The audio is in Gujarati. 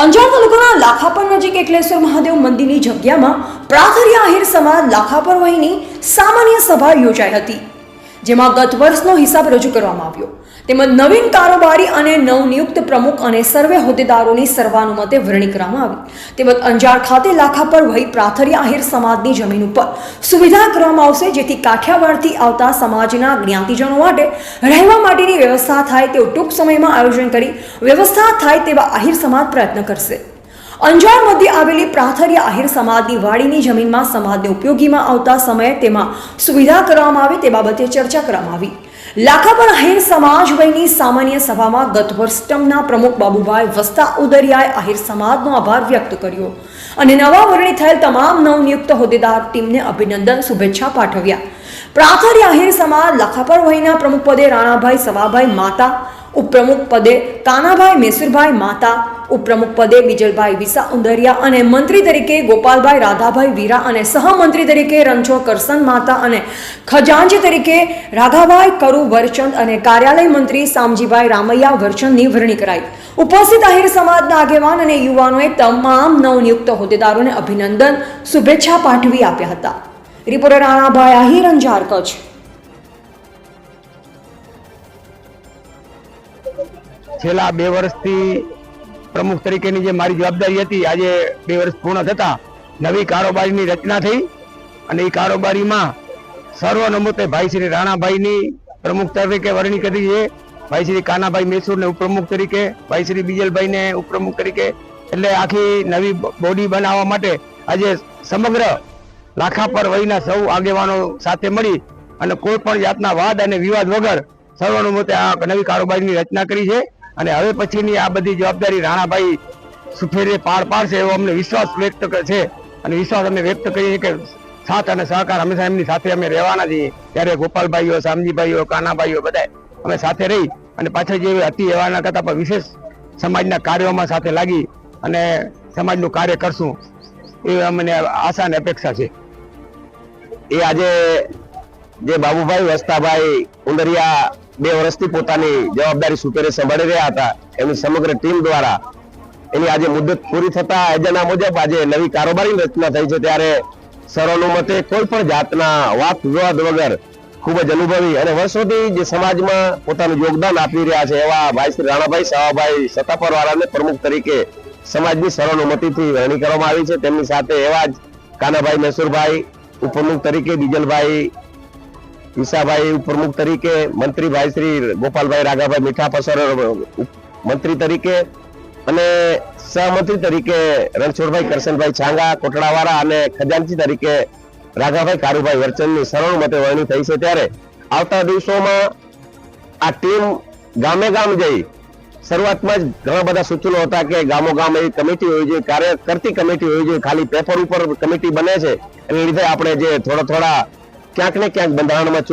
અંજાર તાલુકાના લાખાપર નજીક એકલેશ્વર મહાદેવ મંદિરની જગ્યામાં પ્રાથર્ય આહિર સમાજ લાખાપર વહીની સામાન્ય સભા યોજાઈ હતી, જેમાં ગત વર્ષનો હિસાબ રજૂ કરવામાં આવ્યો તેમજ નવીન કારોબારી અને નવનિયુક્ત પ્રમુખ અને સર્વે હોદ્દેદારોની સર્વાનુમતે વરણી કરવામાં આવી તેમજ અંજાર ખાતે લાખાપર વહી પ્રાથર્ય આહિર સમાજની જમીન ઉપર સુવિધા કરવામાં આવશે, જેથી કાઠિયાવાડથી આવતા સમાજના જ્ઞાતિજનો માટે રહેવા માટેની વ્યવસ્થા થાય તેવું ટૂંક સમયમાં આયોજન કરી વ્યવસ્થા થાય તેવા આહિર સમાજ પ્રયત્ન કરશે। અંજાર મધ્ય આવેલી પ્રાથર્ય આહિર સમાજની વાડીની જમીનમાં સમાજને ઉપયોગીમાં આવતા સમયે તેમાં સુવિધા કરવામાં આવે તે બાબતે ચર્ચા કરવામાં આવી। લાખાપર આહિર સમાજ વયની સામાન્ય સભામાં ગત વર્ષ ટર્મના પ્રમુખ બાબુભાઈ વસ્તા ઉદરિયાએ આહિર સમાજનો આભાર વ્યક્ત કર્યો અને નવા વરણી થયેલ તમામ નવનિયુક્ત હોદ્દેદાર ટીમને અભિનંદન શુભેચ્છા પાઠવ્યા। પ્રાથર્ય આહિર સમાજ લાખાપર વયના પ્રમુખ પદે રાણાભાઈ સવાભાઈ માતા, ઉપપ્રમુખ પદે કાનાભાઈ મેસુરભાઈ માતા, ઉપપ્રમુખ પદે બીજલભાઈ વિસા ઉંદરિયા અને મંત્રી તરીકે ગોપાલભાઈ રાધાભાઈ વીરા અને સહમંત્રી તરીકે રણછોડ કરસન માતા અને ખજાનચી તરીકે રાઘાભાઈ કરુ વરચંદ અને કાર્યાલય મંત્રી સામજીભાઈ રામૈયા વરચંદની વરણી કરાઈ। ઉપસ્થિત આહિર સમાજના આગેવાન અને યુવાનોએ તમામ નવનિયુક્ત હોદ્દેદારોને અભિનંદન શુભેચ્છા પાઠવી આપ્યા હતા। રિપોર્ટર રાણાભાઈ આહિર, અંજાર, કચ્છ। છેલ્લા 2 વર્ષથી પ્રમુખ તરીકેની જે મારી જવાબદારી હતી, આજે 2 વર્ષ પૂર્ણ થતા નવી કારોબારીની રચના થઈ અને એ કારોબારીમાં સર્વનમતે ભાઈ શ્રી રાણાભાઈની પ્રમુખ તરીકે વરણી કરી છે, ભાઈ શ્રી કાનાભાઈ મેસુરને ઉપપ્રમુખ તરીકે, ભાઈ શ્રી બીજલભાઈને ઉપપ્રમુખ તરીકે, એટલે આખી નવી બોડી બનાવવા માટે આજે સમગ્ર લાખાપર વયના સૌ આગેવાનો સાથે મળી અને કોઈ પણ જાતના વાદ અને વિવાદ વગર સર્વાનુમતે આ નવી કારોબારીની રચના કરી છે અને હવે પછીની આ બધી જવાબદારી રાણાભાઈ સુફેરે પાર પાડશે એવો અમને વિશ્વાસ વ્યક્ત છે અને વિશ્વાસ અમે વ્યક્ત કરીએ કે સાથ અને સહકાર હંમેશા એમની સાથે અમે રહેવાના છીએ। ત્યારે ગોપાલભાઈઓ, સામજીભાઈઓ, કાનાભાઈઓ બધા અમે સાથે રહી અને પાછળ જે હતી એવાના કરતા પણ વિશેષ સમાજના કાર્યોમાં સાથે લાગી અને સમાજનું કાર્ય કરશું એ અમને આશા અને અપેક્ષા છે। એ આજે જે બાબુભાઈ વસ્તાભાઈ ઉંદરિયા 2 વર્ષથી પોતાની જવાબદારી સુપેરે સંભાળી રહ્યા હતા, એની સમગ્ર ટીમ દ્વારા એની આજે મુદત પૂરી થતા એજન્ડા મુજબ આજે નવી કારોબારીની રચના થઈ છે। ત્યારે સર્વાનુમતે કોઈ પણ જાતના વાદ વિવાદ વગર ખૂબ જ અનુભવી અને વર્ષોથી જે સમાજમાં પોતાનું યોગદાન આપી રહ્યા છે એવા ભાઈ શ્રી રાણાભાઈ સવાભાઈ સત્તાપર વાળાને પ્રમુખ તરીકે સમાજની સર્વાનુમતિથી વરણી કરવામાં આવી છે। તેમની સાથે એવા જ કાનાભાઈ મેસુરભાઈ ઉપપ્રમુખ તરીકે, બીજલભાઈ વિસાભાઈ ઉપપ્રમુખ તરીકે, મંત્રી ભાઈ શ્રી ગોપાલભાઈ રાઘાભાઈ મીઠાપસર મંત્રી તરીકે અને સહમંત્રી તરીકે રણછોડભાઈ કરસનભાઈ છાંગા કોટડાવાળા અને ખજાનચી તરીકે રાઘાભાઈ કારુભાઈ વરચંદની સર્વાનુમતે વરણી થઈ છે। ત્યારે આવતા દિવસોમાં આ ટીમ ગામે ગામ જઈ, શરૂઆતમાં જ ઘણા બધા સૂચનો હતા કે ગામો ગામ એવી કમિટી હોવી જોઈએ, કાર્ય કરતી કમિટી હોવી જોઈએ, ખાલી પેપર ઉપર કમિટી બને છે એને લીધે આપણે જે થોડા ક્યાંક ને ક્યાંક બંધારણમાં ચૂક